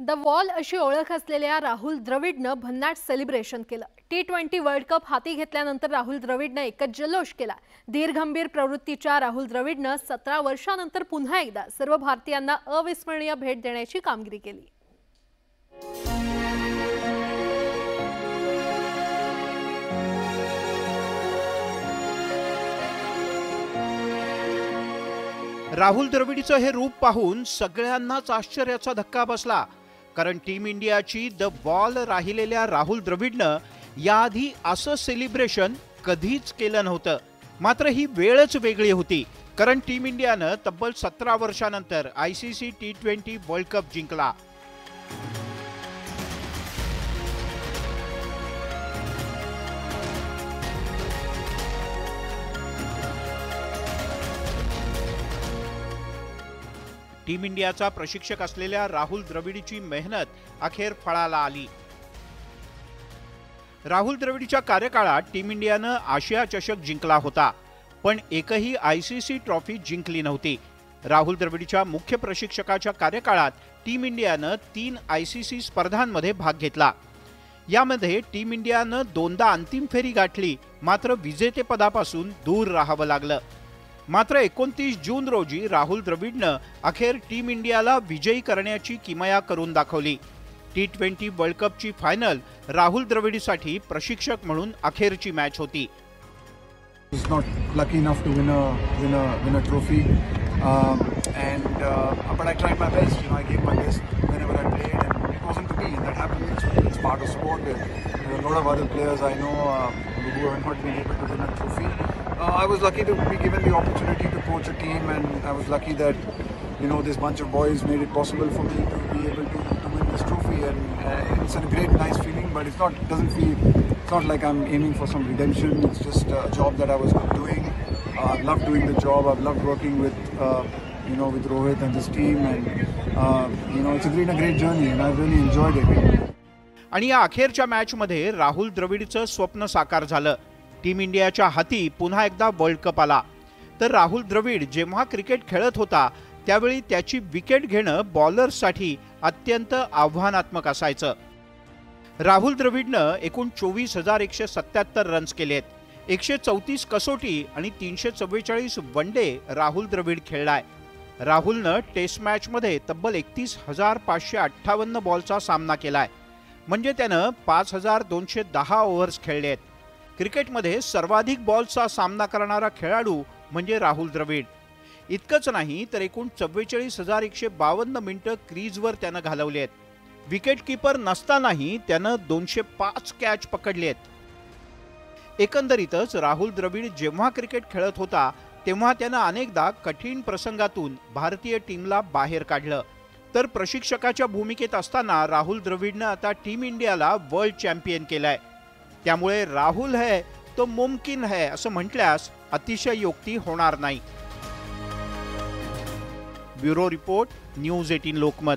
The wall अशी ओळख असलेल्या राहुल द्रविडनं भन्नाट सेलिब्रेशन केलं। T20 वर्ल्ड कप हाती घेतल्यानंतर राहुल द्रविडनं एकच जल्लोष केला। धीरगंभीर प्रवृत्तीच्या राहुल द्रविडनं 17 वर्षांनंतर पुन्हा एकदा सर्व भारतीयांना अविस्मरणीय भेट देण्याची कामगिरी केली। राहुल द्रविडचं हे रूप पाहून सगळ्यांनाच आश्चर्याचा धक्का बसला। कारण टीम इंडियाची द वॉल राहिलेल्या राहुल द्रविडनं याआधी असं सेलिब्रेशन कधीच केलं नव्हतं। मात्र ही वेळच वेगळी होती, कारण टीम इंडियानं तब्बल 17 वर्षांनंतर ICC T20 वर्ल्ड कप जिंकला। टीम इंडियाचा प्रशिक्षक असलेल्या राहुल द्रविडची मेहनत अखेर फळाला आली। राहुल द्रविडच्या कार्यकाळात टीम इंडियानं आशिया चषक जिंकला होता, पण एकही ICC ट्रॉफी जिंकली नव्हती। राहुल द्रविडच्या मुख्य प्रशिक्षकाच्या कार्यकाळात टीम इंडियानं 3 ICC स्पर्धांमध्ये भाग घेतला। यामध्ये टीम इंडियानं दोनदा अंतिम फेरी गाठली, मात्र विजेतेपदापासून दूर राहावं लागलं। मात्र 29 जून रोजी राहुल द्रविडनं अखेर टीम इंडियाला विजयी करण्याची किमया करून दाखवली। T20 वर्ल्ड कपची फायनल राहुल द्रविडसाठी प्रशिक्षक म्हणून अखेरची मॅच होती। Was not lucky enough to win a trophy, but I tried my best. I gave my best whenever I played, and it wasn't to be. That happens. It's part of sport. There are a lot of other players I know who have not been able to win a trophy. I was lucky to be given the opportunity to coach a team, and I was lucky that this bunch of boys made it possible for me to be able to win this trophy, and it's a great, nice feeling. But it's not like I'm aiming for some redemption. It's just a job that I was doing. I love doing the job. I've loved working with Rohit and this team, and it's been a great journey, and I've really enjoyed it. आणि या अखेरच्या match मध्ये राहुल द्रविडचं स्वप्न साकार झालं। Team इंडियाच्या हाती पुन्हा एकदा वर्ल्ड कप आला। तर राहुल द्रविड जेव्हा क्रिकेट खेळत होता त्यावेळी त्याची विकेट घेणं बॉलर्ससाठी अत्यंत आव्हानात्मक असायचं। राहुल द्रविडनं एकूण 24,177 रन्स केलेत। 134 कसोटी आणि 344 वनडे राहुल द्रविड खेळलाय। राहुलनं टेस्ट मॅच मध्ये तब्बल 31,558 बॉलचा सामना केलाय, म्हणजे त्यानं 5,210 ओव्हर्स खेळलेत। क्रिकेटमध्ये सर्वाधिक बॉल्सचा सामना करणारा खेळाडू म्हणजे राहुल द्रविड। इतकंच नाही तर एकूण 44,152 मिनिटं क्रीजवर त्यानं घालवलेत। विकेटकीपर नसतानाही त्यानं 205 कॅच पकडलेत। एकंदरीतच राहुल द्रविड जेव्हा क्रिकेट खेळत होता तेव्हा त्यानं अनेकदा कठीण प्रसंगातून भारतीय टीमला बाहेर काढलं। तर प्रशिक्षकाच्या भूमिकेत असताना राहुल द्रविडनं आता टीम इंडियाला वर्ल्ड चॅम्पियन केलाय। त्यामुळे राहुल है तो मुमकिन है असं म्हटल्यास अतिशयोक्ती होणार नाही। Bureau report, news 18 Lokmat.